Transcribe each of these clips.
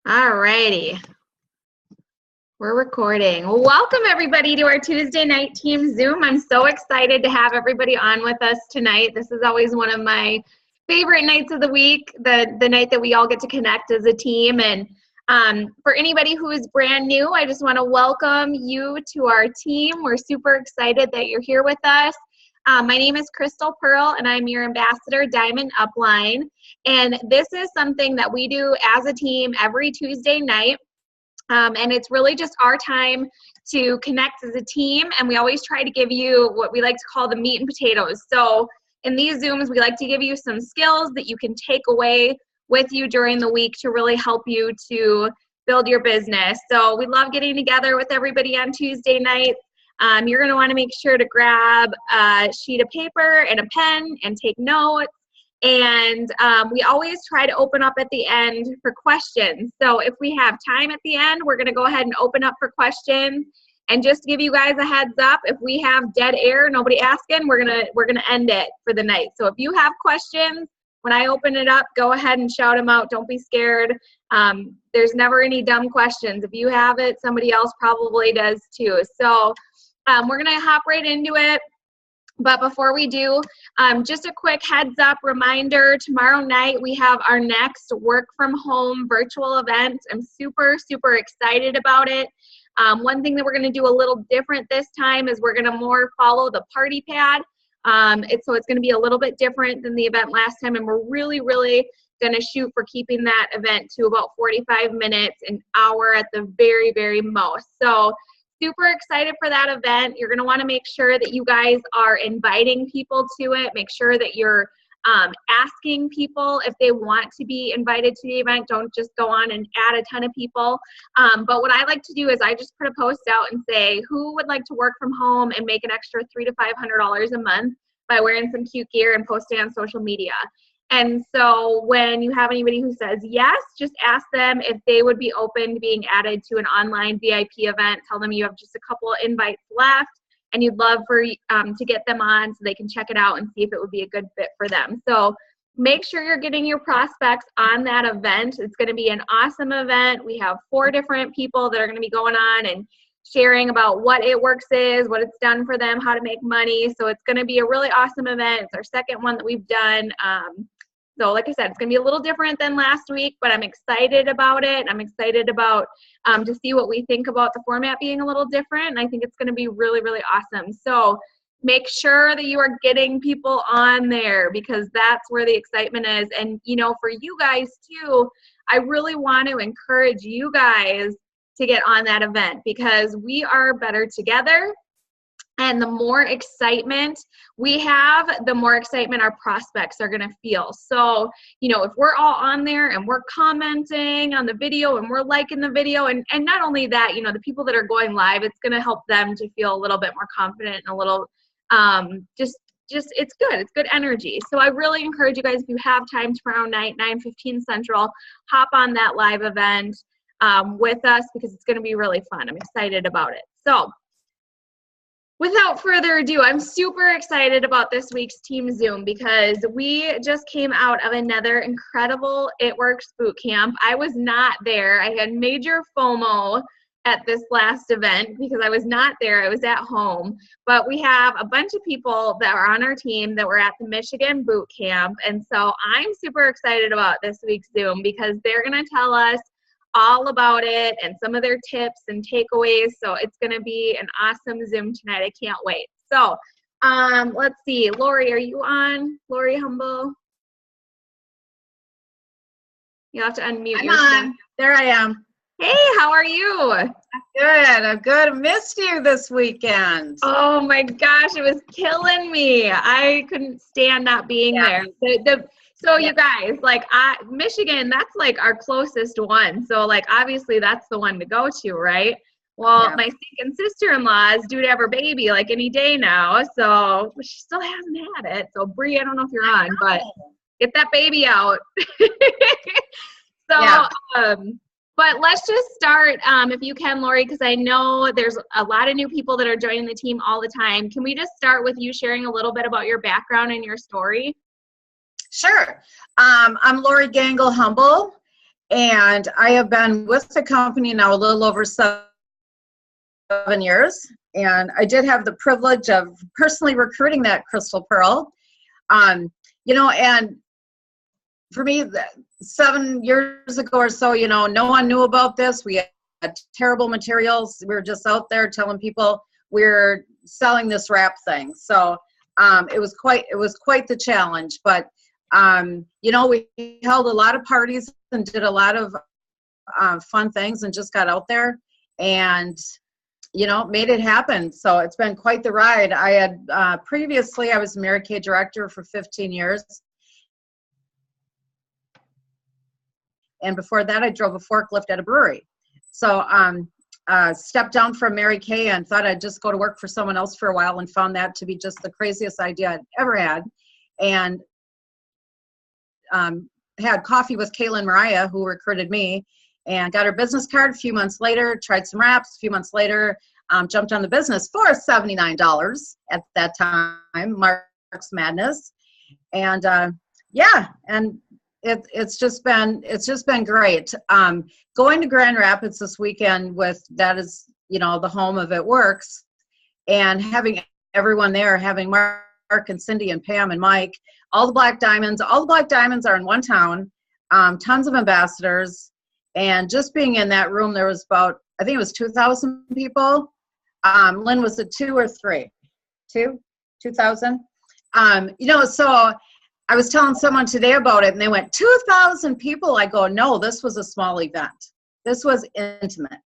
All righty. We're recording. Well, welcome everybody to our Tuesday night team Zoom. I'm so excited to have everybody on with us tonight. This is always one of my favorite nights of the week, the night that we all get to connect as a team. And for anybody who is brand new, I just want to welcome you to our team. We're super excited that you're here with us. My name is Crystal Pearl, and I'm your ambassador, Diamond Upline. And this is something that we do as a team every Tuesday night. And it's really just our time to connect as a team. And we always try to give you what we like to call the meat and potatoes. So in these Zooms, we like to give you some skills that you can take away with you during the week to really help you to build your business. So we love getting together with everybody on Tuesday nights. You're going to want to make sure to grab a sheet of paper and a pen and take notes. And we always try to open up at the end for questions. So if we have time at the end, we're going to go ahead and open up for questions. And just to give you guys a heads up, if we have dead air, nobody asking, we're gonna end it for the night. So if you have questions, when I open it up, go ahead and shout them out. Don't be scared. There's never any dumb questions. If you have it, somebody else probably does too. So we're gonna hop right into it. But before we do, just a quick heads up reminder, tomorrow night we have our next work from home virtual event. I'm super, super excited about it. One thing that we're gonna do a little different this time is we're gonna more follow the party pad. So it's gonna be a little bit different than the event last time, and we're really, really gonna shoot for keeping that event to about 45 minutes, an hour at the very, very most. So super excited for that event. You're going to want to make sure that you guys are inviting people to it. Make sure that you're asking people if they want to be invited to the event. Don't just go on and add a ton of people. But what I like to do is I just put a post out and say, who would like to work from home and make an extra $300 to $500 a month by wearing some cute gear and posting on social media? And so when you have anybody who says yes, just ask them if they would be open to being added to an online VIP event. Tell them you have just a couple of invites left and you'd love for to get them on so they can check it out and see if it would be a good fit for them. So make sure you're getting your prospects on that event. It's going to be an awesome event. We have 4 different people that are going to be going on and sharing about what It Works is, what it's done for them, how to make money. So it's going to be a really awesome event. It's our second one that we've done. So like I said, it's going to be a little different than last week, but I'm excited about it. I'm excited about to see what we think about the format being a little different. And I think it's going to be really, really awesome. So make sure that you are getting people on there because that's where the excitement is. And, you know, for you guys too, I really want to encourage you guys to get on that event because we are better together. And the more excitement we have, the more excitement our prospects are going to feel. So, you know, if we're all on there and we're commenting on the video and we're liking the video, and not only that, you know, the people that are going live, it's going to help them to feel a little bit more confident and a little just it's good. It's good energy. So I really encourage you guys, if you have time tomorrow night, 9:15 Central, hop on that live event with us because it's going to be really fun. I'm excited about it. So without further ado, I'm super excited about this week's Team Zoom because we just came out of another incredible It Works boot camp. I was not there. I had major FOMO at this last event because I was not there. I was at home. But we have a bunch of people that are on our team that were at the Michigan boot camp. And so I'm super excited about this week's Zoom because they're going to tell us all about it and some of their tips and takeaways. So it's going to be an awesome Zoom tonight. I can't wait. So let's see. Lori, are you on? Lori Humble? You'll have to unmute yourself. I'm on. There I am. Hey, how are you? I'm good. I'm good. I missed you this weekend. Oh my gosh, it was killing me. I couldn't stand not being there. So you guys, like Michigan, that's like our closest one. So like obviously that's the one to go to, right? Well, my stinking sister-in-law is due to have her baby like any day now. So she still hasn't had it. So Bree, I don't know if you're on, but get that baby out. But let's just start, if you can, Lori, because I know there's a lot of new people that are joining the team all the time. Can we just start with you sharing a little bit about your background and your story? Sure. I'm Lori Gangle Humble, And I have been with the company now a little over 7 years. And I did have the privilege of personally recruiting that Crystal Pearl. You know, and for me, 7 years ago or so, you know, no one knew about this. We had terrible materials. We were just out there telling people we're selling this wrap thing. So it was quite the challenge. But you know, we held a lot of parties and did a lot of fun things and just got out there and, you know, made it happen. So it's been quite the ride. I had previously, I was Mary Kay director for 15 years. And before that, I drove a forklift at a brewery. So stepped down from Mary Kay and thought I'd just go to work for someone else for a while, and found that to be just the craziest idea I'd ever had. And had coffee with Kayla and Mariah, who recruited me, and got her business card. A few months later, tried some wraps. A few months later, jumped on the business for $79 at that time, Mark's Madness. And yeah, and it's just been great. Going to Grand Rapids this weekend that is, you know, the home of It Works, and having everyone there, having Mark and Cindy and Pam and Mike, all the Black Diamonds are in one town, tons of ambassadors, and just being in that room, there was about, I think it was 2,000 people. Lynn, was it 2 or 3? 2,000? You know, so I was telling someone today about it, and they went, 2,000 people. I go, no, this was a small event. This was intimate.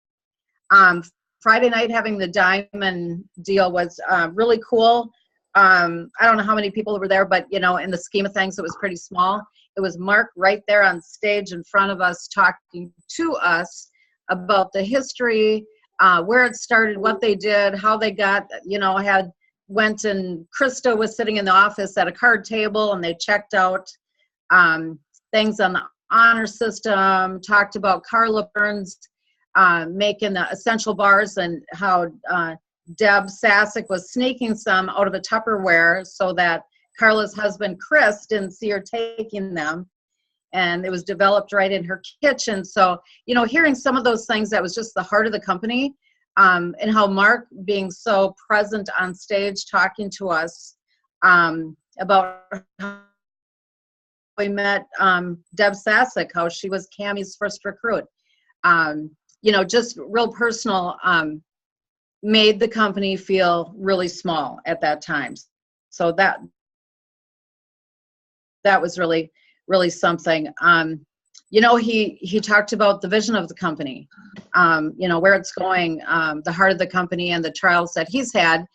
Friday night having the diamond deal was really cool. I don't know how many people were there, but, you know, in the scheme of things, it was pretty small. It was Mark right there on stage in front of us, talking to us about the history, where it started, what they did, how they got, you know, went, and Krista was sitting in the office at a card table, and they checked out things on the honor system, talked about Carla Burns making the essential bars, and how Deb Sasek was sneaking some out of a Tupperware so that Carla's husband, Chris, didn't see her taking them. And it was developed right in her kitchen. So, you know, hearing some of those things, that was just the heart of the company. And how Mark being so present on stage talking to us about how we met Deb Sasek, how she was Cammie's first recruit. You know, just real personal, made the company feel really small at that time. So that was really, really something. You know, he talked about the vision of the company, you know, where it's going, the heart of the company, and the trials that he's had,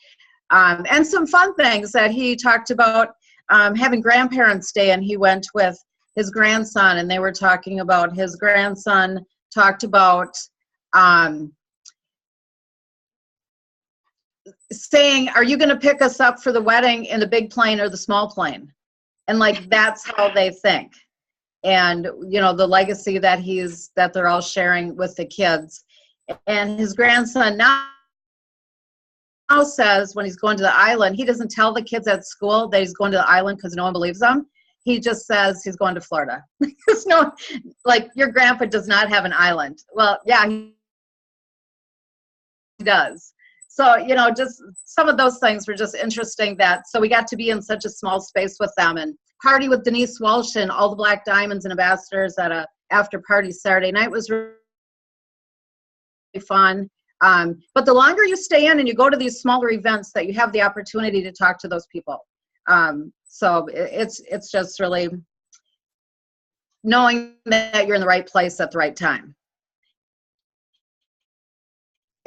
and some fun things that he talked about, having Grandparents' Day, and he went with his grandson, and they were talking about his grandson, talked about saying, are you going to pick us up for the wedding in the big plane or the small plane? And like, that's how they think. And, you know, the legacy that they're all sharing with the kids. And his grandson now says, when he's going to the island, he doesn't tell the kids at school that he's going to the island because no one believes him. He just says he's going to Florida. There's no, like, your grandpa does not have an island. Well, yeah, he does. So, you know, just some of those things were just interesting, so we got to be in such a small space with them, and party with Denise Walsh and all the Black Diamonds and ambassadors at a after party Saturday night was really fun. But the longer you stay in and you go to these smaller events, that you have the opportunity to talk to those people. So it's just really knowing that you're in the right place at the right time.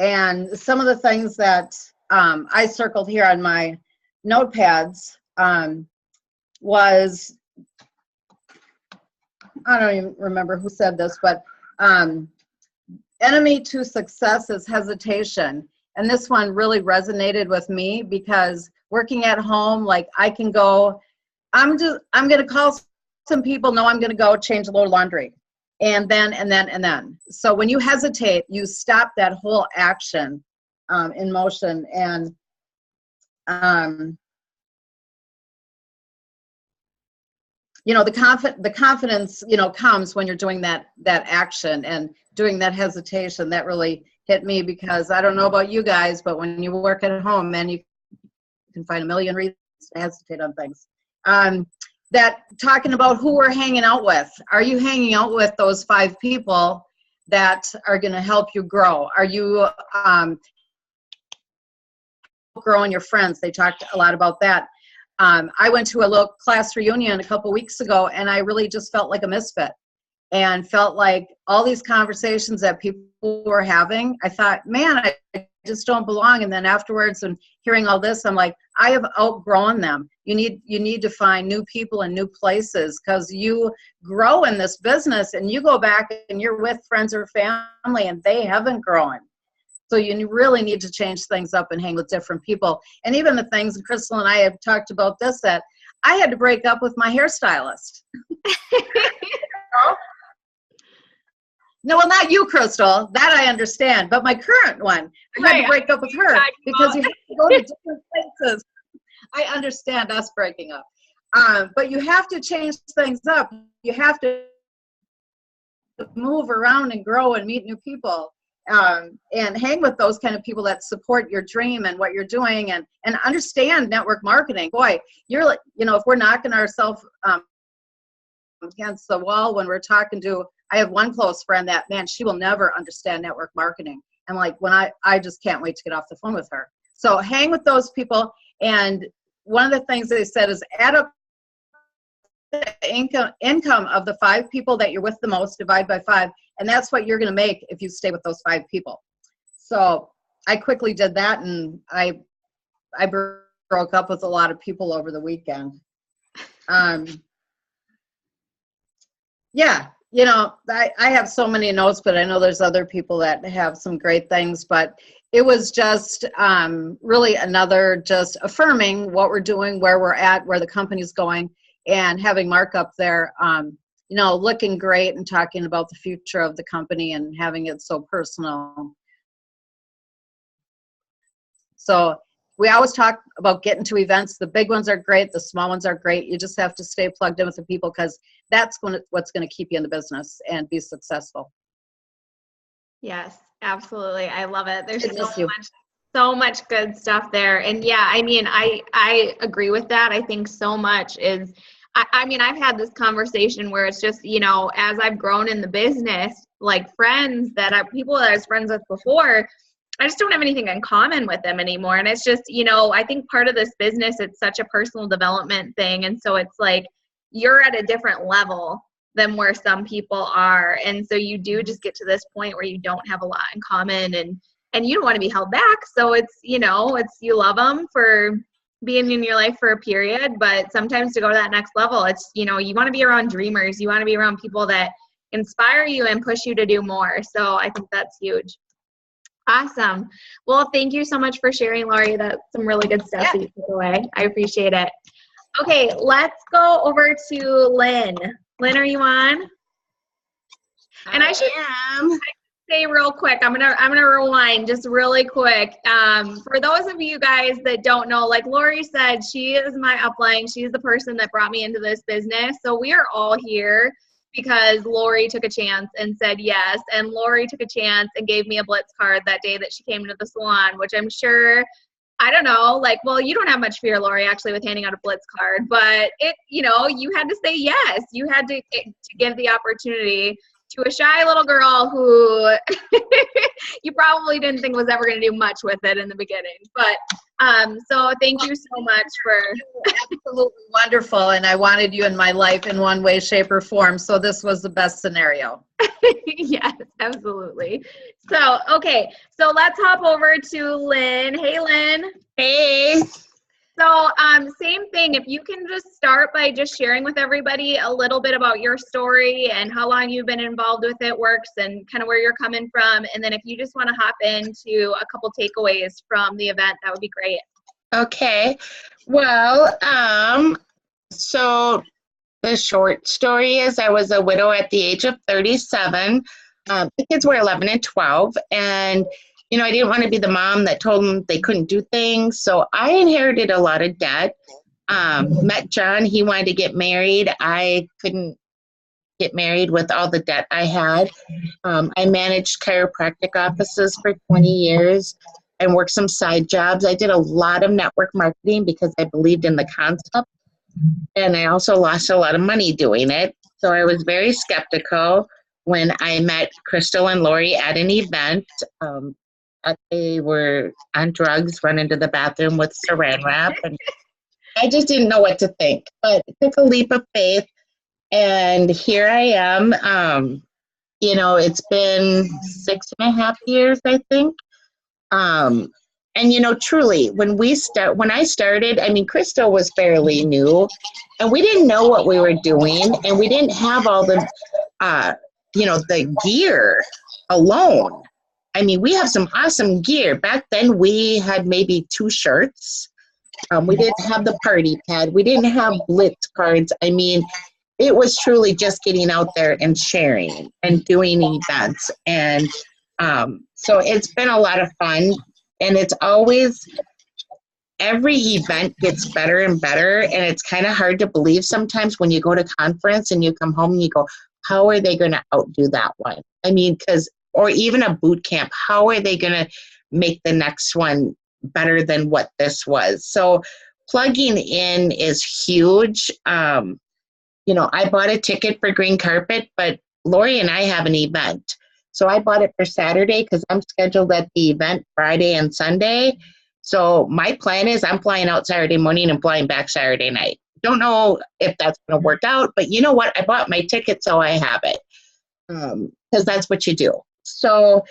And some of the things that I circled here on my notepads was, I don't even remember who said this, but enemy to success is hesitation. And this one really resonated with me, because working at home, like, I can go, I'm going to call some people, no, I'm going to go change a load of laundry. And then. So when you hesitate, you stop that whole action in motion. And the confidence, comes when you're doing that action, and doing that hesitation. That really hit me, because I don't know about you guys, but when you work at home, man, you can find a million reasons to hesitate on things. That talking about who we're hanging out with. Are you hanging out with those 5 people that are going to help you grow? Are you growing your friends? They talked a lot about that. I went to a little class reunion a couple weeks ago, and I really just felt like a misfit, and felt like all these conversations that people were having, I thought, man, I just don't belong. And then afterwards, and hearing all this, I'm like, I have outgrown them. You need to find new people and new places, because you grow in this business, and you go back and you're with friends or family and they haven't grown. So you really need to change things up and hang with different people. And even the things, and Crystal and I have talked about this, that I had to break up with my hairstylist. No, well, not you, Crystal. That I understand. But my current one, I had to break up with her, because you have to go to different places. I understand us breaking up. But you have to change things up. You have to move around and grow and meet new people. And hang with those kind of people that support your dream and what you're doing, and understand network marketing. Boy, you're like, if we're knocking ourselves against the wall when we're talking to, I have one close friend that, man, she will never understand network marketing. And like, when I just can't wait to get off the phone with her. So hang with those people. And one of the things they said is add up the income of the 5 people that you're with the most, divide by 5. And that's what you're going to make if you stay with those 5 people. So I quickly did that, and I broke up with a lot of people over the weekend. Yeah, I have so many notes, but I know there's other people that have some great things. But it was just really another just affirming what we're doing, where we're at, where the company's going, and having Mark up there, looking great and talking about the future of the company and having it so personal. So we always talk about getting to events. The big ones are great. The small ones are great. You just have to stay plugged in with the people, because that's what's going to keep you in the business and be successful. Yes, absolutely. I love it. There's so much good stuff there. And yeah, I mean, I agree with that. I think so much is, I mean, I've had this conversation where it's just, as I've grown in the business, like people that I was friends with before, I just don't have anything in common with them anymore. And it's just, I think part of this business, it's such a personal development thing. And so it's like, you're at a different level than where some people are. And so you do just get to this point where you don't have a lot in common, and you don't want to be held back. So it's, you love them for being in your life for a period, but sometimes to go to that next level, it's, you want to be around dreamers. You want to be around people that inspire you and push you to do more. So I think that's huge. Awesome. Well, thank you so much for sharing, Lori. That's some really good stuff that you took away. I appreciate it. Okay, let's go over to Lynn. Lynn, are you on? And I should say real quick, I'm gonna rewind just really quick. For those of you guys that don't know, like Lori said, she is my upline. She's the person that brought me into this business. So we are all here because Lori took a chance and said yes. And Lori took a chance and gave me a Blitz card that day that she came to the salon, which I'm sure, I don't know, well, you don't have much fear, Lori, actually, with handing out a Blitz card, but you had to say yes. You had to give the opportunity to a shy little girl who you probably didn't think was ever going to do much with it in the beginning. But so thank you so much for absolutely wonderful. And I wanted you in my life in one way, shape, or form. So this was the best scenario. Yes, absolutely. So, okay. So let's hop over to Lynn. Hey, Lynn. Hey. So same thing, if you can just start by just sharing with everybody a little bit about your story and how long you've been involved with It Works and kind of where you're coming from. And then if you just want to hop into a couple takeaways from the event, that would be great. Okay. Well, so the short story is I was a widow at the age of 37. The kids were 11 and 12. And I didn't want to be the mom that told them they couldn't do things. So I inherited a lot of debt. Met John. He wanted to get married. I couldn't get married with all the debt I had. I managed chiropractic offices for 20 years and worked some side jobs. I did a lot of network marketing because I believed in the concept. And I also lost a lot of money doing it. So I was very skeptical when I met Crystal and Lori at an event. They were on drugs, run into the bathroom with saran wrap. And I just didn't know what to think. But it took a leap of faith. And here I am. It's been 6.5 years, I think. And truly, when I started, I mean, Crystal was fairly new, and we didn't know what we were doing, and we didn't have all the, the gear alone. I mean, we have some awesome gear. Back then, we had maybe 2 shirts. We didn't have the party pad. We didn't have Blitz cards. I mean, it was truly just getting out there and sharing and doing events. And so it's been a lot of fun. And it's always, every event gets better and better. And it's kind of hard to believe sometimes when you go to conference and you come home and you go, how are they going to outdo that one? I mean, or even a boot camp, how are they going to make the next one better than what this was? So plugging in is huge. I bought a ticket for Green Carpet, but Lori and I have an event. So I bought it for Saturday because I'm scheduled at the event Friday and Sunday. So my plan is I'm flying out Saturday morning and flying back Saturday night. Don't know if that's going to work out, but you know what? I bought my ticket, so I have it because that's what you do. So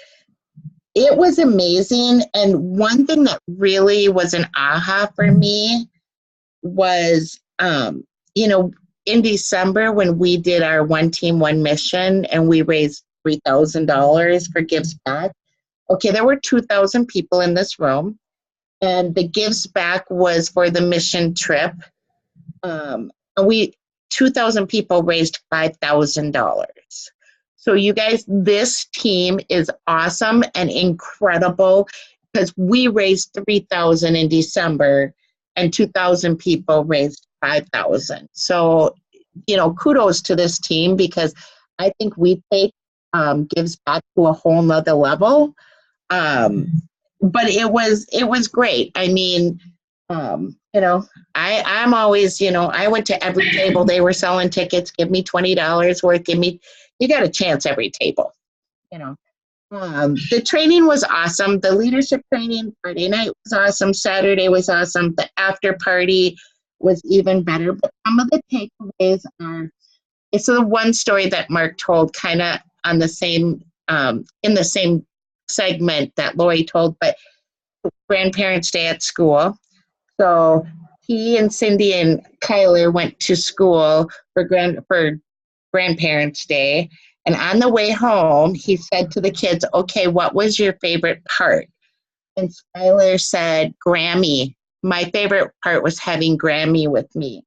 it was amazing. And one thing that really was an aha for me was, in December when we did our One Team, One Mission and we raised $3,000 for Gives Back. Okay, there were 2,000 people in this room, and the Gives Back was for the mission trip. 2,000 people raised $5,000. So you guys, this team is awesome and incredible because we raised $3,000 in December and 2,000 people raised $5,000. So, kudos to this team because I think we take Gives Back to a whole nother level. But it was great. I mean, I'm always, I went to every table. They were selling tickets. Give me $20 worth. You got a chance every table, The training was awesome. The leadership training Friday night was awesome. Saturday was awesome. The after party was even better. But some of the takeaways are, it's the one story that Mark told kind of on the same, in the same segment that Lori told, but Grandparents' Day at school. So he and Cindy and Kyler went to school for Grandparents' Day. And on the way home, he said to the kids, okay, what was your favorite part? And Skylar said, Grammy. My favorite part was having Grammy with me.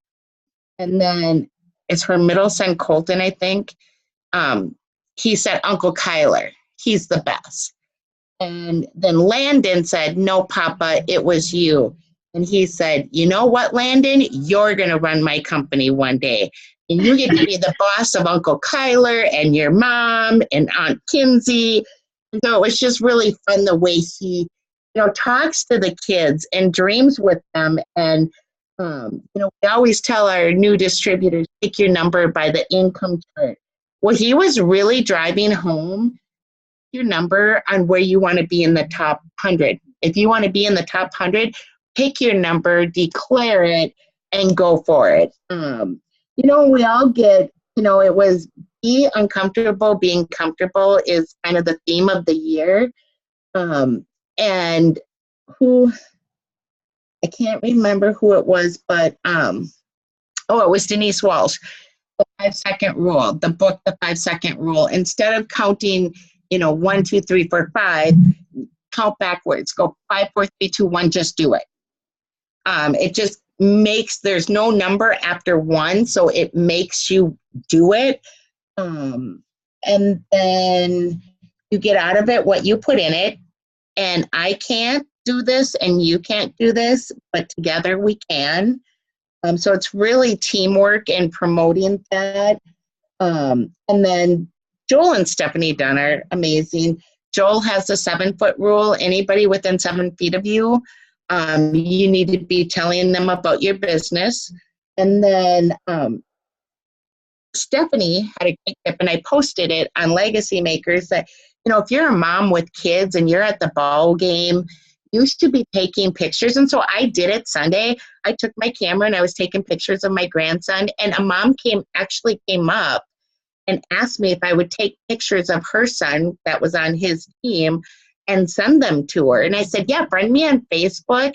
And then it's her middle son, Colton, I think. He said, Uncle Kyler, he's the best. And then Landon said, no, Papa, it was you. And he said, you know what, Landon? You're going to run my company one day. And you get to be the boss of Uncle Kyler and your mom and Aunt Kinsey. And so it was just really fun the way he, talks to the kids and dreams with them. And, we always tell our new distributors, pick your number by the income chart. Well, he was really driving home your number on where you want to be in the top 100. If you want to be in the top 100, pick your number, declare it, and go for it. We all get, it was be uncomfortable, being comfortable is kind of the theme of the year. And I can't remember who it was, but, it was Denise Walsh, the 5-second rule, the book, The 5-Second Rule. Instead of counting, 1, 2, 3, 4, 5, count backwards, go 5, 4, 3, 2, 1, just do it. It just there's no number after 1, so it makes you do it. And then you get out of it what you put in it. And I can't do this and you can't do this, but together we can. So it's really teamwork and promoting that. And then Joel and Stephanie Dunn are amazing. Joel has the 7-foot rule. Anybody within 7 feet of you, you need to be telling them about your business. And then Stephanie had a great tip, and I posted it on Legacy Makers that, if you're a mom with kids and you're at the ball game, you should be taking pictures. And so I did it Sunday. I took my camera and I was taking pictures of my grandson, and a mom came up and asked me if I would take pictures of her son that was on his team and send them to her. And I said, yeah, friend me on Facebook,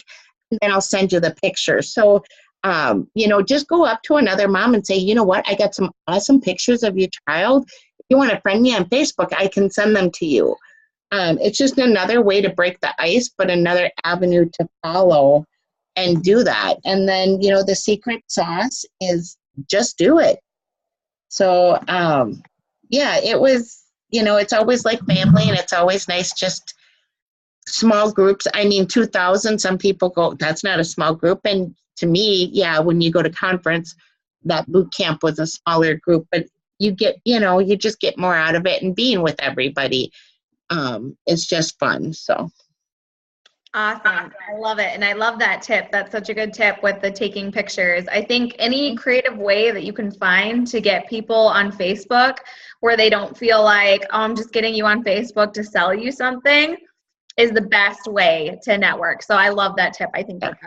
and then I'll send you the picture. So, just go up to another mom and say, you know what, I got some awesome pictures of your child. If you want to friend me on Facebook, I can send them to you. It's just another way to break the ice, but another avenue to follow and do that. And then, the secret sauce is just do it. So, it was, it's always like family, and it's always nice, just small groups. I mean, 2,000, some people go, that's not a small group. And to me, when you go to conference, that boot camp was a smaller group, but you get, you just get more out of it, and being with everybody, it's just fun. So. Awesome. I love it. And I love that tip. That's such a good tip with the taking pictures. I think any creative way that you can find to get people on Facebook where they don't feel like, oh, I'm just getting you on Facebook to sell you something is the best way to network. So I love that tip. I think that's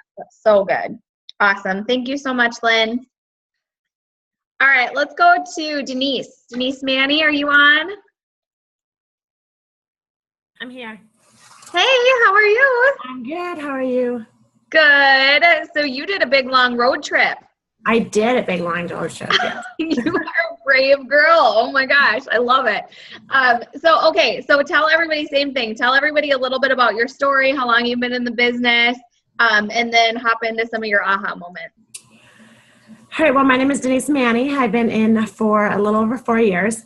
so good. Awesome. Thank you so much, Lynn. All right, let's go to Denise. Denise Manny, are you on? I'm here. Hey, how are you? I'm good. How are you? Good. So you did a big long road trip. I did a big long road trip. Yes. You are a brave girl. Oh my gosh, I love it. So tell everybody, same thing. Tell everybody a little bit about your story, how long you've been in the business, and then hop into some of your aha moments. All right. Well, my name is Denise Manny. I've been in for a little over 4 years.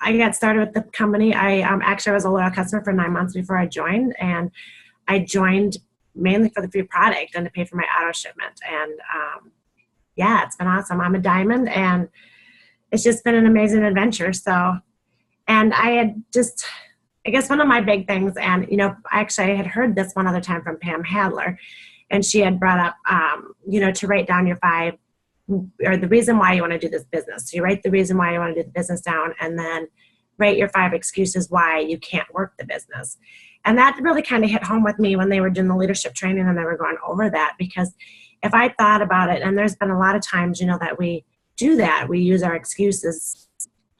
I got started with the company. I was a loyal customer for 9 months before I joined, and I joined mainly for the free product and to pay for my auto shipment. And it's been awesome. I'm a diamond, and it's just been an amazing adventure. So, and I guess one of my big things, and I had heard this one other time from Pam Hadler, and she had brought up, to write down your 5. Or the reason why you want to do this business. So you write the reason why you want to do the business down, and then write your 5 excuses why you can't work the business. And that really kind of hit home with me when they were doing the leadership training and they were going over that, because if I thought about it, and there's been a lot of times, that we do that, we use our excuses,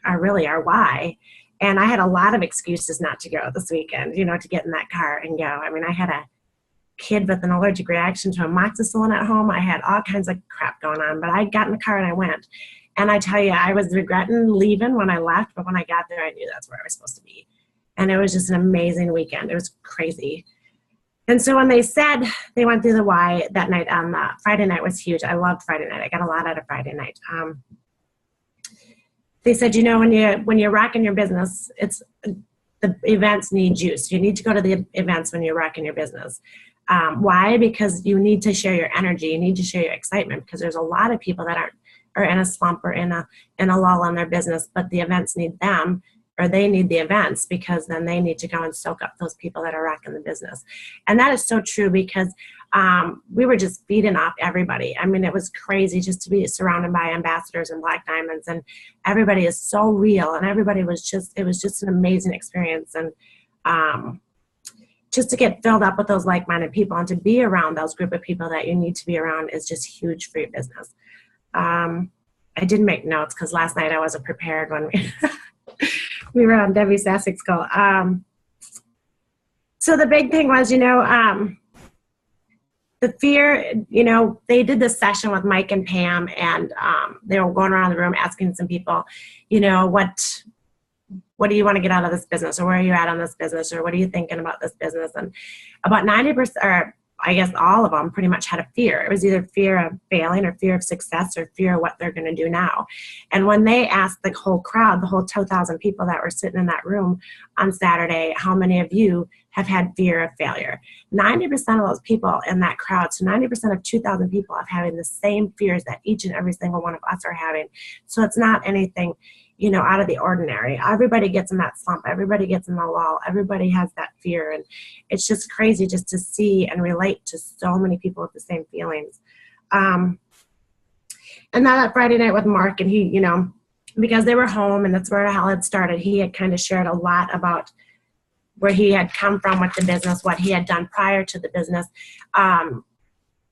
our why. And I had a lot of excuses not to go this weekend, to get in that car and go. I mean, I had a kid with an allergic reaction to amoxicillin at home. I had all kinds of crap going on, but I got in the car and I went. And I tell you, I was regretting leaving when I left, but when I got there, I knew that's where I was supposed to be. And it was just an amazing weekend. It was crazy. And so when they said they went through the why that night on Friday night was huge. I loved Friday night. I got a lot out of Friday night. They said, when you're rocking your business, the events need juice. You need to go to the events when you're rocking your business. Why? Because you need to share your energy. You need to share your excitement, because there's a lot of people that are in a slump or in a lull on their business, but the events need them, or they need the events, because then they need to go and soak up those people that are rocking the business. And that is so true, because we were just feeding off everybody. I mean, it was crazy just to be surrounded by ambassadors and Black Diamonds, and everybody is so real, and everybody was it was just an amazing experience. And just to get filled up with those like-minded people and to be around those group of people that you need to be around is just huge for your business. I didn't make notes because last night I wasn't prepared when we were on Debbie Sassik's call. So the big thing was, the fear, they did this session with Mike and Pam, and they were going around the room asking some people, what do you want to get out of this business, or where are you at on this business, or what are you thinking about this business? And about 90% or I guess all of them pretty much had a fear. It was either fear of failing or fear of success or fear of what they're going to do now. And when they asked the whole crowd, the whole 2,000 people that were sitting in that room on Saturday, how many of you have had fear of failure? 90% of those people in that crowd, so 90% of 2,000 people are having the same fears that each and every single one of us are having. So it's not anything, you know, out of the ordinary. Everybody gets in that slump. Everybody gets in the lull. Everybody has that fear. And it's just crazy just to see and relate to so many people with the same feelings. And then that Friday night with Mark, and he, you know, because they were home and that's where it all had started, he had kind of shared a lot about where he had come from with the business, what he had done prior to the business,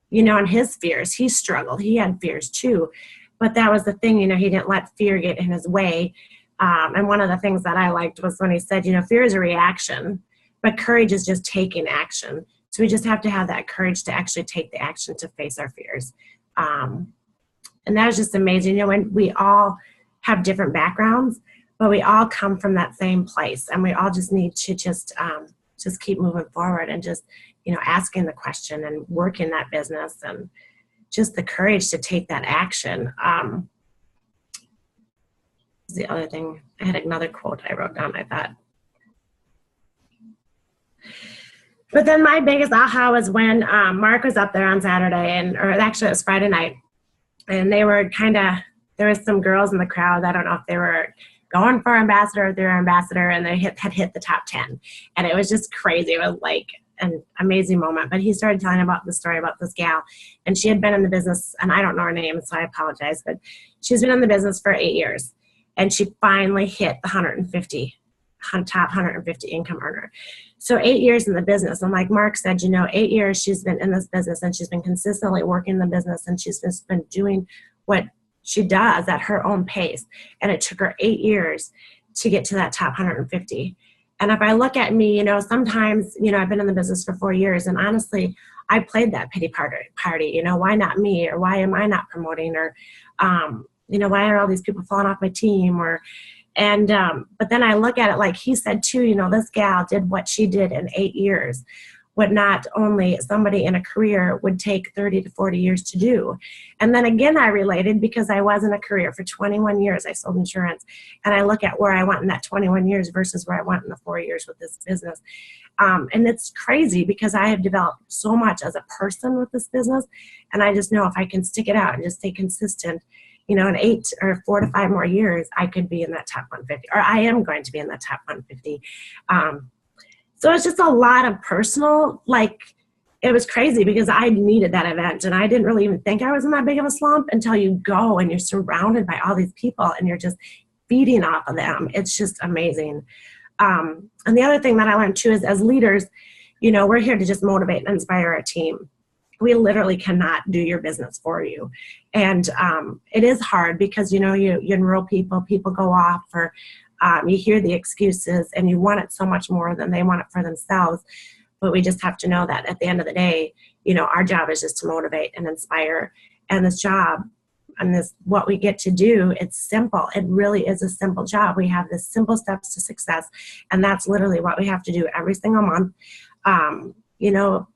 you know, and his fears. He struggled. He had fears too. But that was the thing, you know, he didn't let fear get in his way. And one of the things that I liked was when he said, you know, fear is a reaction, but courage is just taking action. So we just have to have that courage to actually take the action to face our fears. And that was just amazing. You know, when we all have different backgrounds, but we all come from that same place, and we all just need to just keep moving forward and just, you know, asking the question and working that business and just the courage to take that action. The other thing, I had another quote I wrote down, I thought. But then my biggest aha was when Mark was up there on Saturday, or actually it was Friday night, and they were there was some girls in the crowd. I don't know if they were going for ambassador or they were ambassador, and they had hit the top 10. And it was just crazy. It was like an amazing moment. But he started telling about the story about this gal, and she had been in the business, and I don't know her name, so I apologize, but she's been in the business for 8 years, and she finally hit the top 150 income earner. So 8 years in the business, and like Mark said, you know, 8 years she's been in this business, and she's been consistently working the business, and she's just been doing what she does at her own pace. And it took her 8 years to get to that top 150. And if I look at me, you know, sometimes, you know, I've been in the business for 4 years, and honestly, I played that pity party, you know, why not me? Or why am I not promoting? Or, you know, why are all these people falling off my team? But then I look at it like he said too, you know, this gal did what she did in 8 years, what not only somebody in a career would take 30 to 40 years to do. And then again, I related because I was in a career for 21 years. I sold insurance, and I look at where I went in that 21 years versus where I went in the 4 years with this business. And it's crazy because I have developed so much as a person with this business. And I just know if I can stick it out and just stay consistent, you know, in 8 or 4 to 5 more years, I could be in that top 150, or I am going to be in that top 150. So it's just a lot of personal, like, it was crazy because I needed that event, and I didn't really even think I was in that big of a slump until you go and you're surrounded by all these people and you're just feeding off of them. It's just amazing. And the other thing that I learned too is, as leaders, you know, we're here to just motivate and inspire our team. We literally cannot do your business for you. And it is hard because, you know, you enroll people go off, or you hear the excuses, and you want it so much more than they want it for themselves. But we just have to know that at the end of the day, you know, our job is just to motivate and inspire. And this job and this, what we get to do, it's simple. It really is a simple job. We have the simple steps to success. And that's literally what we have to do every single month. You know,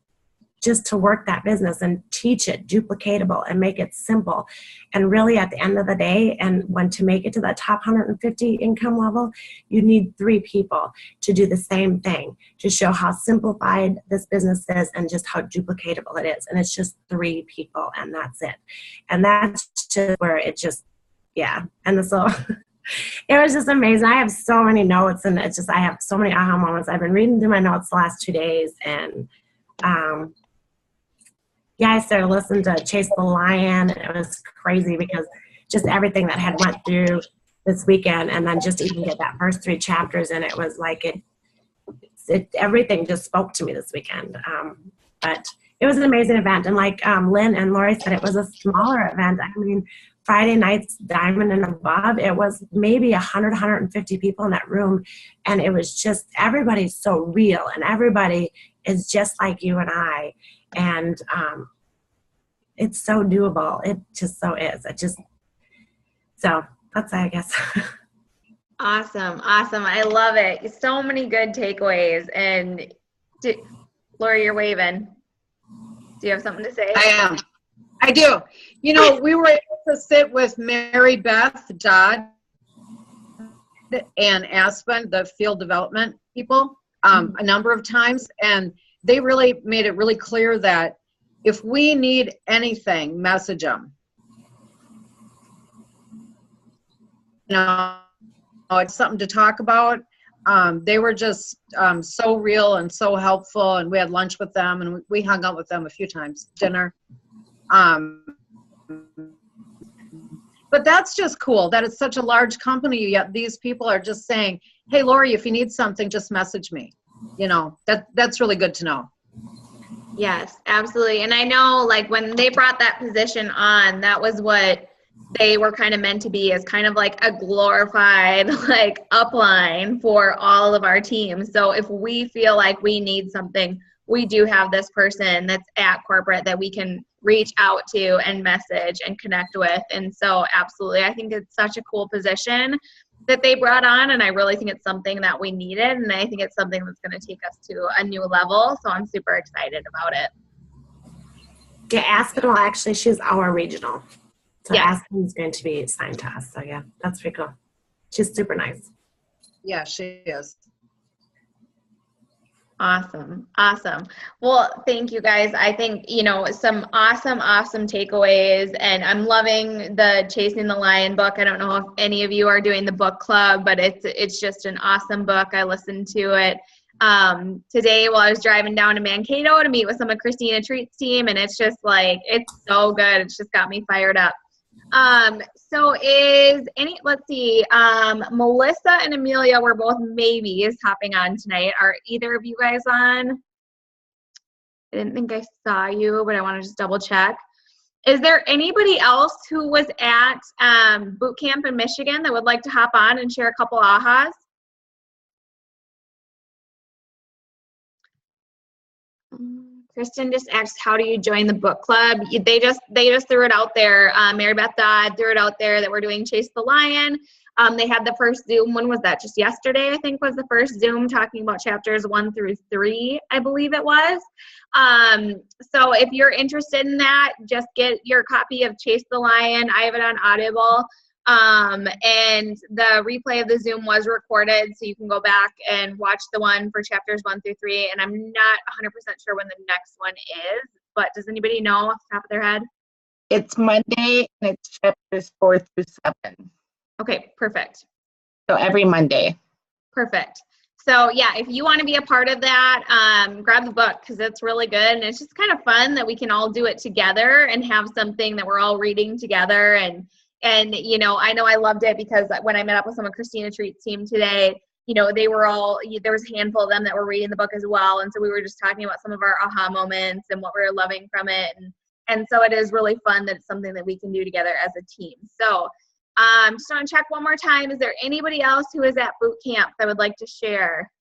just to work that business and teach it duplicatable and make it simple. And really at the end of the day, and when to make it to that top 150 income level, you need 3 people to do the same thing, to show how simplified this business is and just how duplicatable it is. And it's just 3 people, and that's it. And that's just where it just, yeah. And so it was just amazing. I have so many notes, and it's just, I have so many aha moments. I've been reading through my notes the last 2 days, and yeah, I started listening to Chase the Lion. It was crazy because just everything that had went through this weekend, and then just even get that first 3 chapters, and it was like everything just spoke to me this weekend. But it was an amazing event, and like Lynn and Lori said, it was a smaller event. I mean, Friday nights, Diamond and above, it was maybe 100, 150 people in that room, and it was just, everybody's so real, and everybody is just like you and I. And it's so doable. It just so is. So that's it, I guess. Awesome. I love it. So many good takeaways. And Lori, you're waving. Do you have something to say? I am. I do. You know, we were able to sit with Mary Beth Dodd and Aspen, the field development people, a number of times, and they really made it really clear that if we need anything, message them. You know, it's something to talk about. They were just so real and so helpful, and we had lunch with them, and we hung out with them a few times, dinner. But that's just cool that it's such a large company, yet these people are just saying, hey, Lori, if you need something, just message me. You know, that's really good to know. Yes, absolutely. And I know, like, when they brought that position on, that was what they were kind of meant to be, as kind of like a glorified, like, upline for all of our teams. So if we feel like we need something, we do have this person that's at corporate that we can reach out to and message and connect with. And so absolutely, I think it's such a cool position that they brought on, and I really think it's something that we needed, and I think it's something that's going to take us to a new level. So I'm super excited about it. Yeah, Aspen will actually, she's our regional. So Yes. Aspen is going to be assigned to us. So yeah, that's pretty cool. She's super nice. Yeah, she is. Awesome. Awesome. Well, thank you guys. I think, you know, some awesome takeaways, and I'm loving the Chasing the Lion book. I don't know if any of you are doing the book club, but it's just an awesome book. I listened to it today while I was driving down to Mankato to meet with some of Christina Treat's team, and it's just like, it's so good. It's just got me fired up. So let's see, Melissa and Amelia were both maybes hopping on tonight. Are either of you guys on? I didn't think I saw you, but I want to just double check. Is there anybody else who was at boot camp in Michigan that would like to hop on and share a couple ahas? Kristen just asked, how do you join the book club? They just threw it out there. Mary Beth Dodd threw it out there that we're doing Chase the Lion. They had the first Zoom. When was that? Just yesterday, I think, was the first Zoom talking about chapters 1 through 3, I believe it was. So if you're interested in that, just get your copy of Chase the Lion. I have it on Audible. And the replay of the Zoom was recorded, so you can go back and watch the one for chapters 1 through 3. And I'm not 100% sure when the next one is, but does anybody know off the top of their head? It's Monday, and it's chapters 4 through 7. Okay, perfect. So every Monday. Perfect. So yeah, if you want to be a part of that, grab the book, because it's really good. And it's just kind of fun that we can all do it together and have something that we're all reading together. And, you know I loved it because when I met up with some of Christina Treat's team today, you know, they were all, there was a handful of them that were reading the book as well. And so we were just talking about some of our aha moments and what we were loving from it. And so it is really fun that it's something that we can do together as a team. So just want to check one more time. Is there anybody else who is at boot camp that would like to share?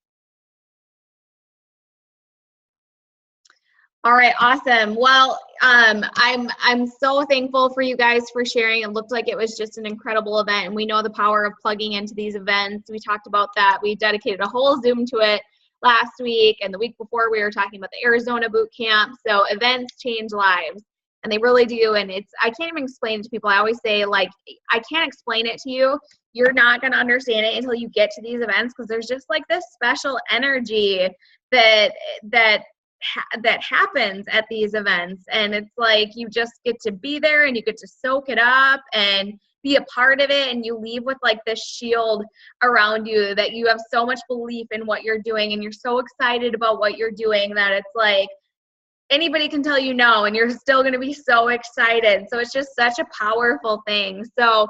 All right, awesome. Well, I'm so thankful for you guys for sharing. It looked like it was just an incredible event, and we know the power of plugging into these events. We talked about that. We dedicated a whole Zoom to it last week, and the week before we were talking about the Arizona boot camp. So events change lives, and they really do. And I can't even explain it to people. I always say, like, I can't explain it to you. You're not going to understand it until you get to these events, because there's just like this special energy that happens at these events. And it's like you just get to be there and you get to soak it up and be a part of it, and you leave with like this shield around you that you have so much belief in what you're doing, and you're so excited about what you're doing that it's like anybody can tell you no, and you're still going to be so excited. So it's just such a powerful thing. So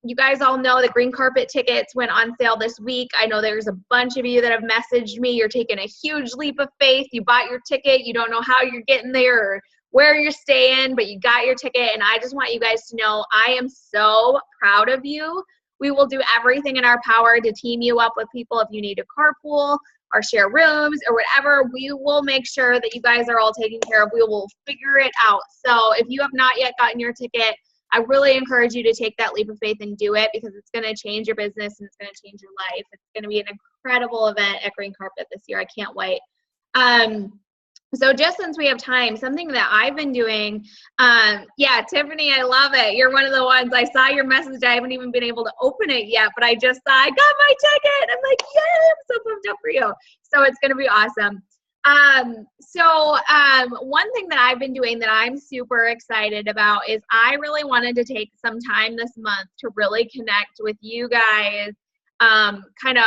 you guys all know the green carpet tickets went on sale this week. I know there's a bunch of you that have messaged me. You're taking a huge leap of faith. You bought your ticket. You don't know how you're getting there or where you're staying, but you got your ticket. And I just want you guys to know I am so proud of you. We will do everything in our power to team you up with people if you need a carpool or share rooms or whatever. We will make sure that you guys are all taken care of. We will figure it out. So if you have not yet gotten your ticket, I really encourage you to take that leap of faith and do it, because it's going to change your business and it's going to change your life. It's going to be an incredible event at Green Carpet this year. I can't wait. So just since we have time, something that I've been doing, yeah, Tiffany, I love it. You're one of the ones, I saw your message. I haven't even been able to open it yet, but I just saw, I got my ticket. I'm like, yeah, I'm so pumped up for you. So it's going to be awesome. One thing that I've been doing that I'm super excited about is I really wanted to take some time this month to really connect with you guys, kind of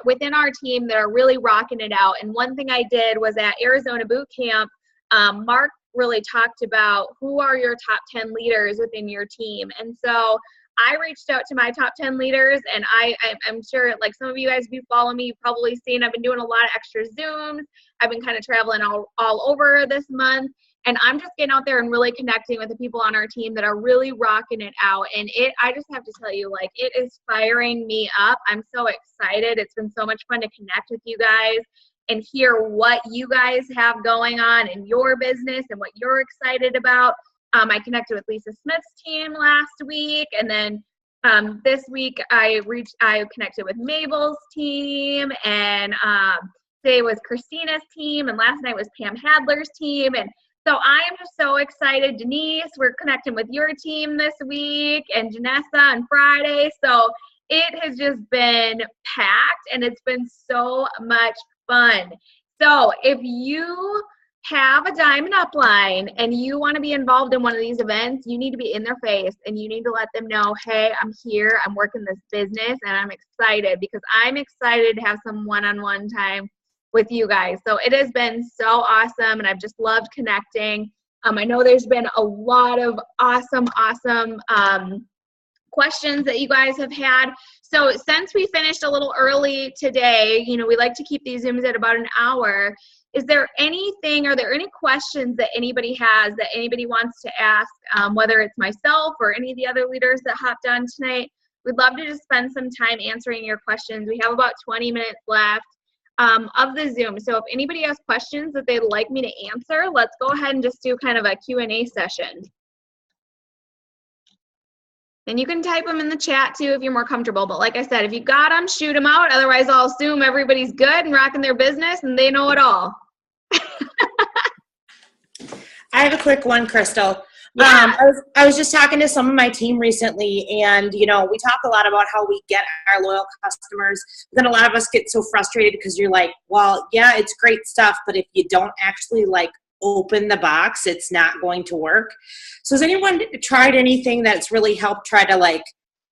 within our team that are really rocking it out. And one thing I did was at Arizona Boot Camp, Mark really talked about who are your top 10 leaders within your team. And so I reached out to my top 10 leaders, and I'm sure like some of you guys, if you follow me, you've probably seen I've been doing a lot of extra Zooms. I've been kind of traveling all over this month, and I'm just getting out there and really connecting with the people on our team that are really rocking it out. And I just have to tell you, like, it is firing me up. I'm so excited. It's been so much fun to connect with you guys and hear what you guys have going on in your business and what you're excited about. I connected with Lisa Smith's team last week, and then this week I connected with Mabel's team, and today was Christina's team, and last night was Pam Hadler's team. And so I am just so excited. Denise, we're connecting with your team this week, and Janessa on Friday. So it has just been packed, and it's been so much fun. So if you have a diamond upline and you want to be involved in one of these events, you need to be in their face and you need to let them know, hey, I'm here, I'm working this business, and I'm excited, because I'm excited to have some one-on-one time with you guys. So it has been so awesome, and I've just loved connecting. I know there's been a lot of awesome questions that you guys have had. So since we finished a little early today, we like to keep these Zooms at about an hour. Is there anything, are there any questions that anybody has that anybody wants to ask, whether it's myself or any of the other leaders that hopped on tonight? We'd love to just spend some time answering your questions. We have about 20 minutes left of the Zoom. So if anybody has questions that they'd like me to answer, let's go ahead and just do kind of a Q&A session. And you can type them in the chat too if you're more comfortable. But like I said, if you got them, shoot them out. Otherwise, I'll assume everybody's good and rocking their business and they know it all. I have a quick one, Crystal. Yeah. I was just talking to some of my team recently, and we talk a lot about how we get our loyal customers. Then a lot of us get so frustrated because you're like, well, yeah, it's great stuff, but if you don't actually open the box, it's not going to work. So has anyone tried anything that's really helped try to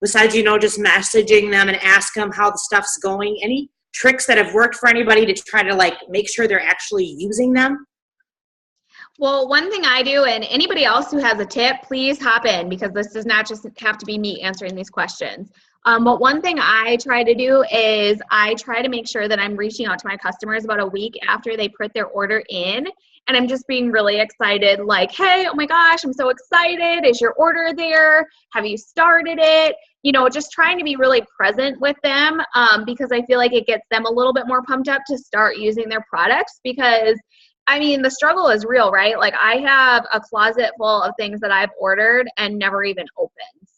besides just messaging them and ask them how the stuff's going? Any tricks that have worked for anybody to try to make sure they're actually using them? Well, one thing I do, and anybody else who has a tip, please hop in, because this does not just have to be me answering these questions. But one thing I try to do is I try to make sure that I'm reaching out to my customers about a week after they put their order in. And I'm just being really excited, like, hey, oh my gosh, I'm so excited. Is your order there? Have you started it? Just trying to be really present with them, because I feel like it gets them a little bit more pumped up to start using their products, because the struggle is real, right? I have a closet full of things that I've ordered and never even opened.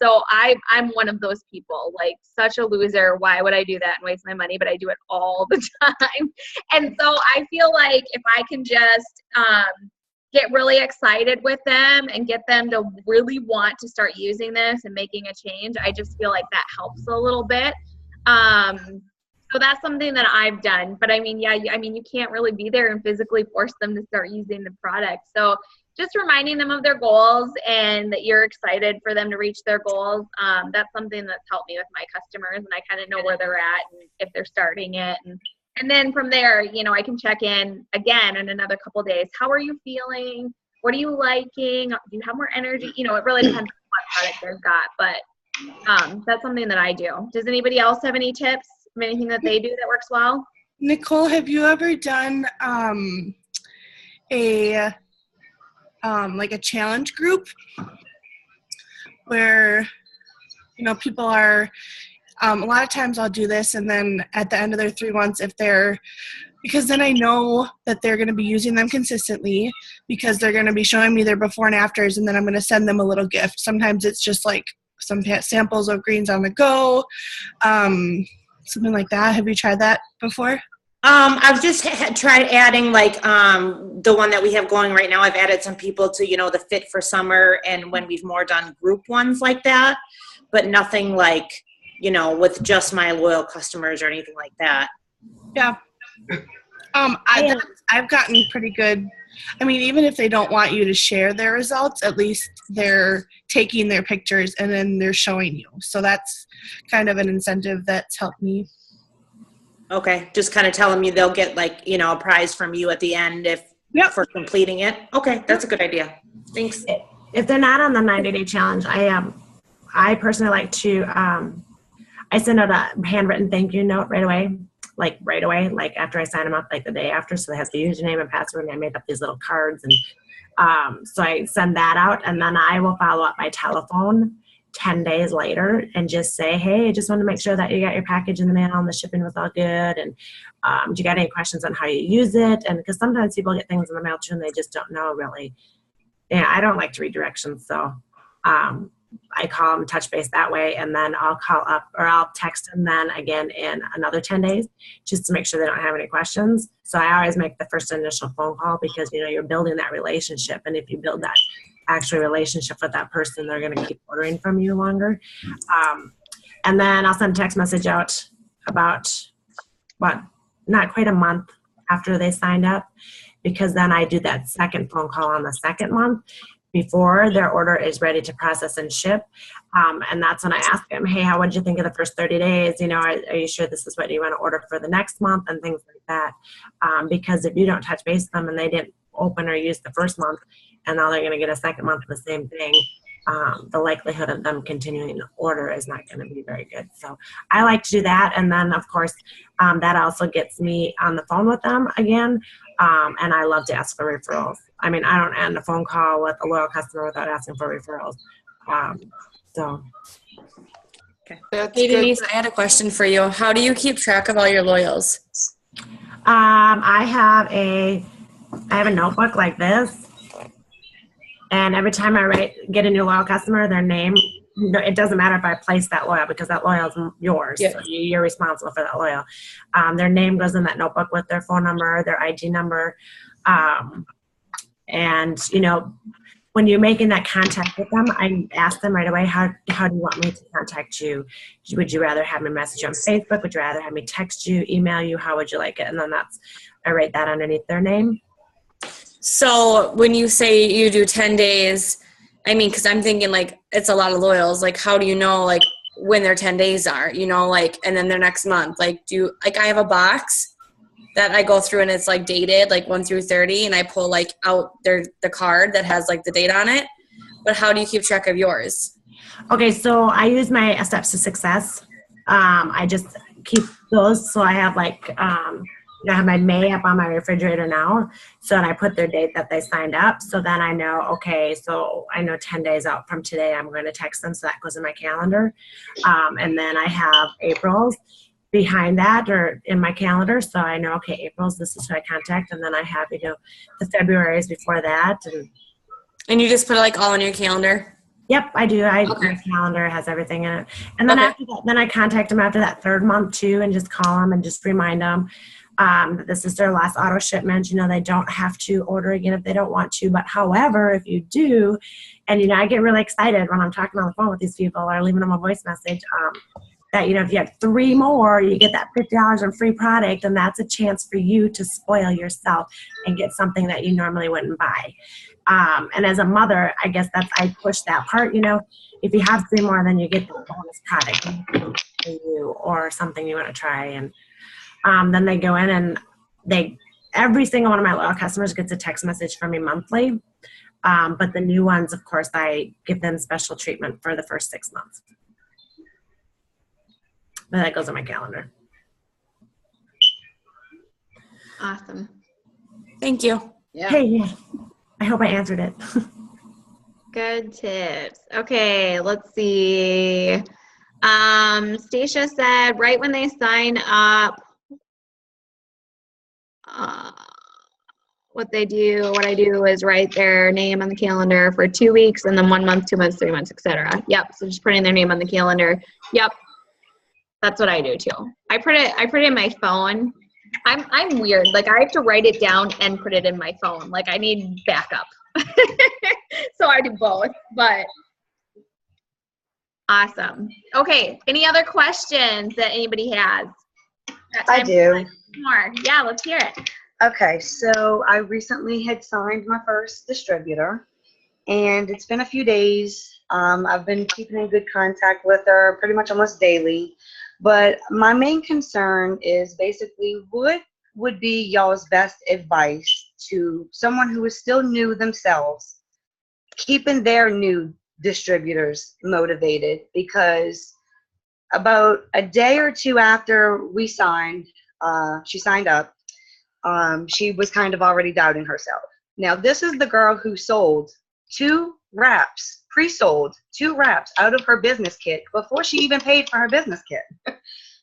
So I'm one of those people, such a loser. Why would I do that and waste my money? But I do it all the time. And so I feel like if I can just get really excited with them and get them to really want to start using this and making a change, I just feel like that helps a little bit. So that's something that I've done. But you can't really be there and physically force them to start using the product. So just reminding them of their goals and that you're excited for them to reach their goals. That's something that's helped me with my customers, and I kind of know where they're at and if they're starting it. And then from there, I can check in again in another couple days. How are you feeling? What are you liking? Do you have more energy? It really depends on what product they've got. But that's something that I do. Does anybody else have any tips? Anything that they do that works well? Nicole, have you ever done a challenge group where people are a lot of times I'll do this, and then at the end of their 3 months, because then I know that they're going to be using them consistently, because they're going to be showing me their before and afters, and then I'm going to send them a little gift. Sometimes it's just some samples of Greens on the Go, something like that. Have you tried that before? I've just tried adding like the one that we have going right now. I've added some people to, the Fit for Summer, and when we've more done group ones like that, but nothing like, with just my loyal customers or anything like that. Yeah. I've gotten pretty good. I mean, even if they don't want you to share their results, at least they're taking their pictures and then they're showing you. So that's kind of an incentive that's helped me. Okay, just kind of tell them they'll get like, a prize from you at the end for completing it. Okay, that's a good idea. Thanks. If they're not on the 90-day challenge, I personally like to, I send out a handwritten thank you note right away, like after I sign them up, like the day after. So it has the username and password, and I make up these little cards. And so I send that out, and then I will follow up by telephone 10 days later and just say, hey, I just want to make sure that you got your package in the mail and the shipping was all good. And do you got any questions on how you use it? And because sometimes people get things in the mail too and they just don't know really. Yeah, I don't like to read directions. So I call them, touch base that way, and then I'll call up or I'll text them then again in another 10 days just to make sure they don't have any questions. So I always make the first initial phone call because, you're building that relationship. And if you build that actual relationship with that person, they're going to keep ordering from you longer. And then I'll send a text message out about, not quite a month after they signed up, because then I do that second phone call on the second month before their order is ready to process and ship. And that's when I ask them, hey, what did you think of the first 30 days? Are you sure this is what you want to order for the next month and things like that? Because if you don't touch base with them and they didn't open or use the first month, and now they're going to get a second month of the same thing, the likelihood of them continuing to order is not going to be very good. So I like to do that. And then, of course, that also gets me on the phone with them again. And I love to ask for referrals. I mean, I don't end a phone call with a loyal customer without asking for referrals. Hey, Denise, I had a question for you. How do you keep track of all your loyals? I have a notebook like this. And every time I get a new loyal customer, their name, it doesn't matter if I place that loyal because that loyal is yours. Yes. So you're responsible for that loyal. Their name goes in that notebook with their phone number, their ID number. And, when you're making that contact with them, I ask them right away, how do you want me to contact you? Would you rather have me message you on Facebook? Would you rather have me text you, email you? How would you like it? And then I write that underneath their name. So when you say you do 10 days, I mean, because I'm thinking, like, it's a lot of loyals. Like, how do you know, like, when their 10 days are, and then their next month? Like, I have a box that I go through, and it's, like, dated, like, 1 through 30, and I pull, like, out the card that has, like, the date on it. But how do you keep track of yours? Okay, so I use my Steps to Success. I just keep those. So I have, like, I have my May up on my refrigerator now. So I put their date that they signed up. So then I know, okay, so I know 10 days out from today, I'm going to text them. So that goes in my calendar. And then I have April's behind that or in my calendar. So I know, okay, April's, this is who I contact. And then I have, the February's before that. And you just put it like all in your calendar? Yep, I do. My calendar has everything in it. And then after that, then I contact them after that third month too, and just call them and just remind them that this is their last auto shipment. They don't have to order again if they don't want to. But however, if you do, and I get really excited when I'm talking on the phone with these people or leaving them a voice message, that if you have 3 more, you get that $50 in free product, and that's a chance for you to spoil yourself and get something that you normally wouldn't buy. And as a mother, I guess I push that part. If you have 3 more, then you get the bonus product for you or something you want to try. And then they go in and every single one of my loyal customers gets a text message from me monthly. But the new ones, of course, I give them special treatment for the first 6 months. But that goes on my calendar. Awesome. Thank you. Yeah. Hey, yeah. I hope I answered it. Good tips. Okay, let's see. Stacia said, right when they sign up, what I do is write their name on the calendar for 2 weeks and then 1 month, 2 months, 3 months, etc. Yep. So just putting their name on the calendar. Yep. That's what I do too. I put it in my phone I'm weird. Like I have to write it down and put it in my phone. Like I need backup. So I do both, but awesome. Okay. Any other questions that anybody has? I do. More. Yeah, let's hear it. Okay, so I recently had signed my first distributor, and it's been a few days. I've been keeping in good contact with her pretty much almost daily, but my main concern is basically what would be y'all's best advice to someone who is still new themselves, keeping their new distributors motivated, because about a day or two after we signed, she signed up, she was kind of already doubting herself. Now, this is the girl who sold 2 wraps, pre-sold 2 wraps out of her business kit before she even paid for her business kit.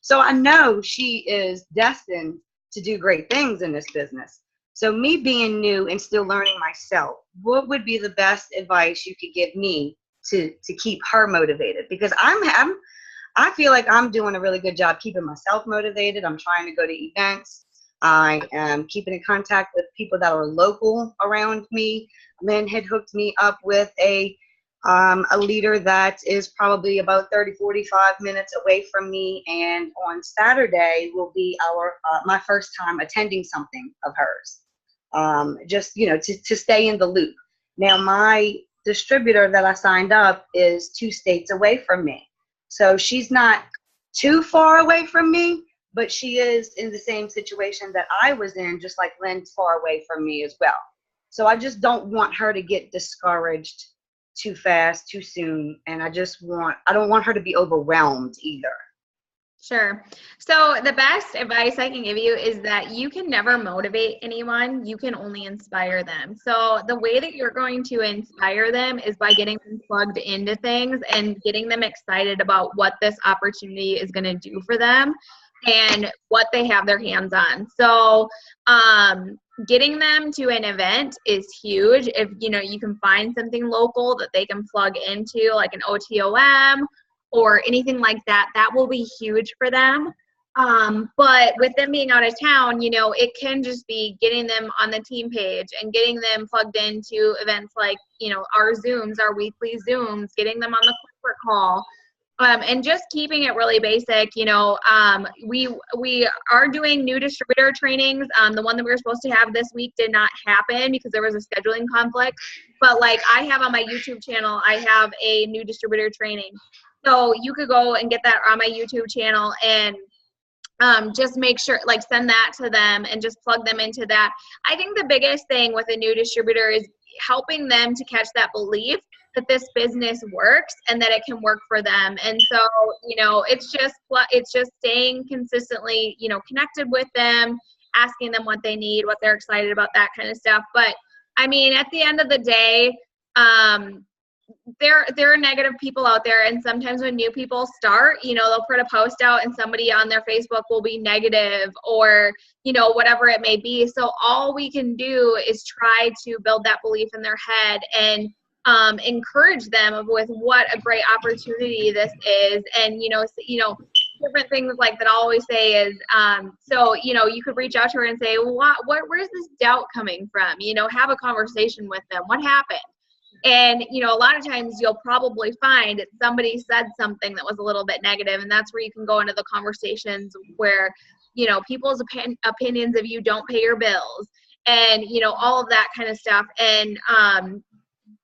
So I know she is destined to do great things in this business. So me being new and still learning myself, what would be the best advice you could give me to keep her motivated? Because I feel like I'm doing a really good job keeping myself motivated. I'm trying to go to events. I am keeping in contact with people that are local around me. Lynn had hooked me up with a leader that is probably about 30, 45 minutes away from me. And on Saturday will be my first time attending something of hers. Just, to stay in the loop. Now, my distributor that I signed up is 2 states away from me. So she's not too far away from me, but she is in the same situation that I was in, just like Lynn's far away from me as well. So I just don't want her to get discouraged too fast, too soon. And I don't want her to be overwhelmed either. Sure. So the best advice I can give you is that you can never motivate anyone. You can only inspire them. So the way that you're going to inspire them is by getting them plugged into things and getting them excited about what this opportunity is going to do for them and what they have their hands on. So getting them to an event is huge. If you can find something local that they can plug into, like an OTOM or anything like that, that will be huge for them. But with them being out of town, it can just be getting them on the team page and getting them plugged into events like, our Zooms, our weekly Zooms, getting them on the corporate call. And just keeping it really basic, we are doing new distributor trainings. The one that we were supposed to have this week did not happen because there was a scheduling conflict. But like I have on my YouTube channel, I have a new distributor training. So you could go and get that on my YouTube channel and just make sure, like send that to them and just plug them into that. I think the biggest thing with a new distributor is helping them to catch that belief that this business works and that it can work for them. And so, it's just staying consistently, connected with them, asking them what they need, what they're excited about, that kind of stuff. But I mean, at the end of the day, there are negative people out there, and sometimes when new people start, they'll put a post out and somebody on their Facebook will be negative or, whatever it may be. So all we can do is try to build that belief in their head and encourage them with what a great opportunity this is. And, different things like that I'll always say is, you could reach out to her and say, where's this doubt coming from? Have a conversation with them. What happened? And, a lot of times you'll probably find that somebody said something that was a little bit negative, and that's where you can go into the conversations where, people's opinions of you don't pay your bills and, all of that kind of stuff. And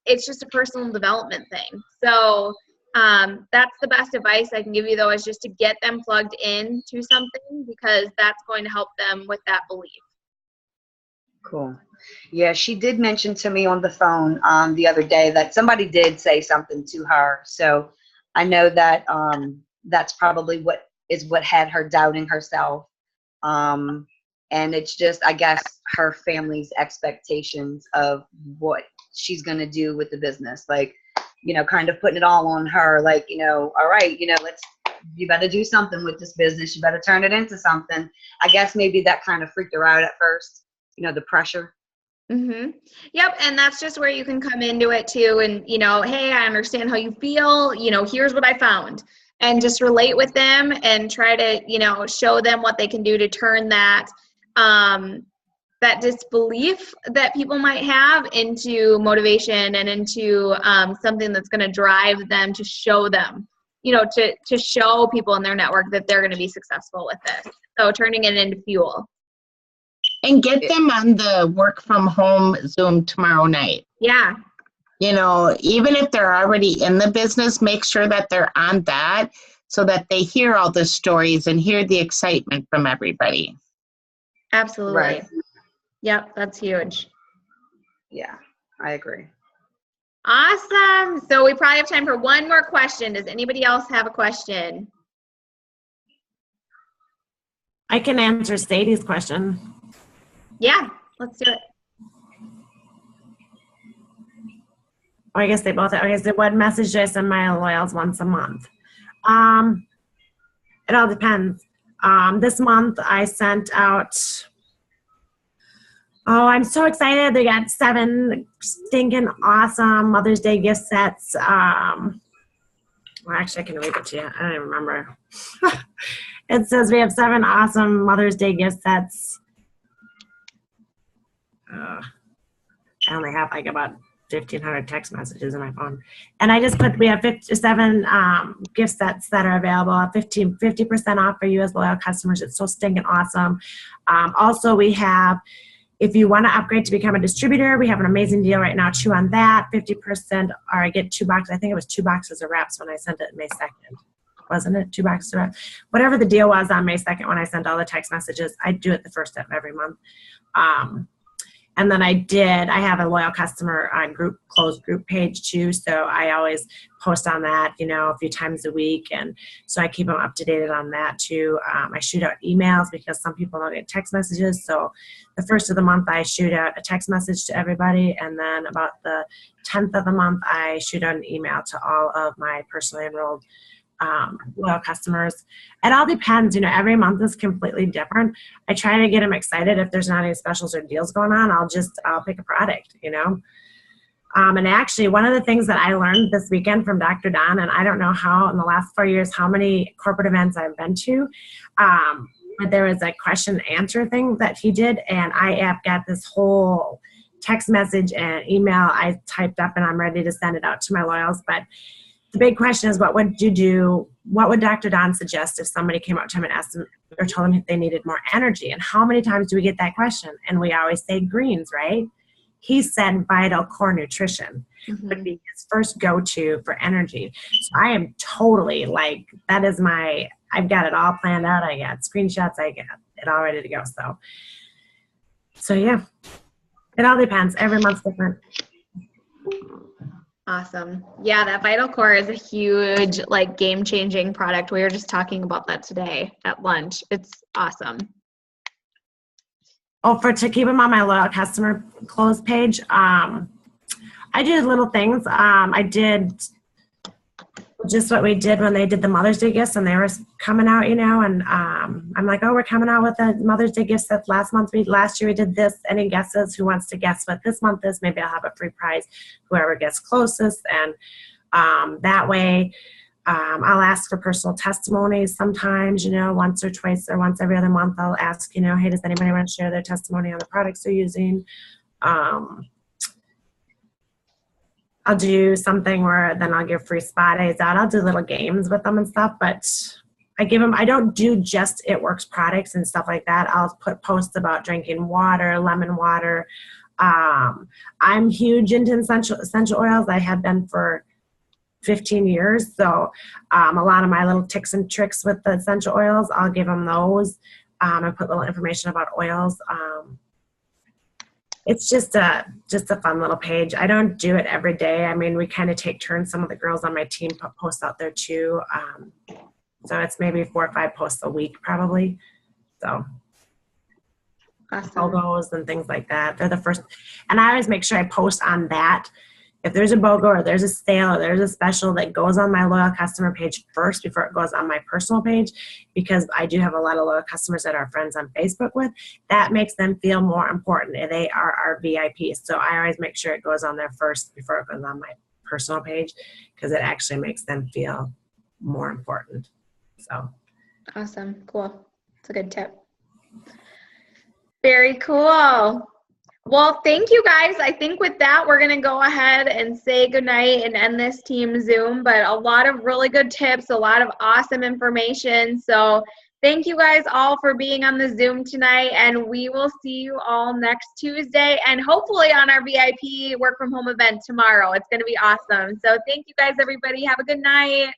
it's just a personal development thing. So that's the best advice I can give you, though, is just to get them plugged into something, because that's going to help them with that belief. Cool. Yeah, she did mention to me on the phone the other day that somebody did say something to her. So I know that that's probably what had her doubting herself. And it's just, I guess, her family's expectations of what she's going to do with the business. Like, kind of putting it all on her. Like, all right, you better do something with this business. You better turn it into something. I guess maybe that kind of freaked her out at first, the pressure. Mm-hmm. Yep. And that's just where you can come into it too. And, hey, I understand how you feel, here's what I found, and just relate with them and try to, show them what they can do to turn that that disbelief that people might have into motivation and into something that's going to drive them to show them, to show people in their network that they're going to be successful with this. So turning it into fuel. And get them on the work from home Zoom tomorrow night. Yeah. Even if they're already in the business, make sure that they're on that so that they hear all the stories and hear the excitement from everybody. Absolutely. Right. Yep, that's huge. Yeah, I agree. Awesome. So we probably have time for one more question. Does anybody else have a question? I can answer Sadie's question. Yeah, let's do it. Oh, I guess they both. Okay, so what message do I send my loyals once a month? It all depends. This month I sent out. Oh, I'm so excited! They got 7 stinking awesome Mother's Day gift sets. Well, actually, I can read it to you. I don't even remember. It says we have 7 awesome Mother's Day gift sets. I only have like about 1,500 text messages in my phone. And I just put, we have 57 gift sets that are available, 50% off for you as loyal customers. It's so stinking awesome. Also, we have, if you want to upgrade to become a distributor, we have an amazing deal right now too on that. 50%, or I get 2 boxes. I think it was 2 boxes of wraps when I sent it May 2nd. Wasn't it? 2 boxes of wraps. Whatever the deal was on May 2nd when I sent all the text messages, I do it the first of every month. And then I have a loyal customer closed group page too. So I always post on that, a few times a week. And so I keep them up to date on that too. I shoot out emails because some people don't get text messages. So the first of the month I shoot out a text message to everybody. And then about the 10th of the month, I shoot out an email to all of my personally enrolled loyal customers. It all depends, every month is completely different. I try to get them excited. If there's not any specials or deals going on, I'll pick a product, and actually one of the things that I learned this weekend from Dr. Don, and I don't know how in the last 4 years, how many corporate events I've been to, but there was a question and answer thing that he did. And I have got this whole text message and email I typed up and I'm ready to send it out to my loyals. But the big question is, what would you do? What would Dr. Don suggest if somebody came up to him and asked them or told them if they needed more energy? And how many times do we get that question? And we always say greens, right? He said Vital Core Nutrition would be his first go-to for energy. So I am totally that is I've got it all planned out. I got screenshots. I got it all ready to go. So yeah, it all depends. Every month's different. Awesome. Yeah, that Vital Core is a huge, game-changing product. We were just talking about that today at lunch. It's awesome. Oh, to keep them on my loyal customer close page, I did little things. I did just what we did when they did the Mother's Day gifts and they were coming out, and I'm like, oh, we're coming out with a Mother's Day gift set last year we did this. Any guesses? Who wants to guess what this month is? Maybe I'll have a free prize, whoever gets closest. And that way I'll ask for personal testimonies sometimes, once or twice or once every other month. I'll ask, hey, does anybody want to share their testimony on the products they're using? I'll do something where then I'll give free spa days out. I'll do little games with them and stuff, but I don't do just It Works products and stuff like that. I'll put posts about drinking water, lemon water. I'm huge into essential oils. I have been for 15 years. So a lot of my little tips and tricks with the essential oils, I'll give them those. I put little information about oils. It's just a fun little page. I don't do it every day. I mean, we kind of take turns. Some of the girls on my team put posts out there too. So it's maybe 4 or 5 posts a week probably. So awesome. Logos and things like that. They're the first. And I always make sure I post on that. If there's a BOGO or there's a sale or there's a special that goes on my loyal customer page first before it goes on my personal page, because I do have a lot of loyal customers that are friends on Facebook with, that makes them feel more important. They are our VIPs. So I always make sure it goes on there first before it goes on my personal page, because it actually makes them feel more important. So awesome. Cool. It's a good tip. Very cool. Well, thank you guys. I think with that, we're going to go ahead and say goodnight and end this team Zoom, but a lot of really good tips, a lot of awesome information. So thank you guys all for being on the Zoom tonight, and we will see you all next Tuesday and hopefully on our VIP work from home event tomorrow. It's going to be awesome. So thank you guys, everybody. Have a good night.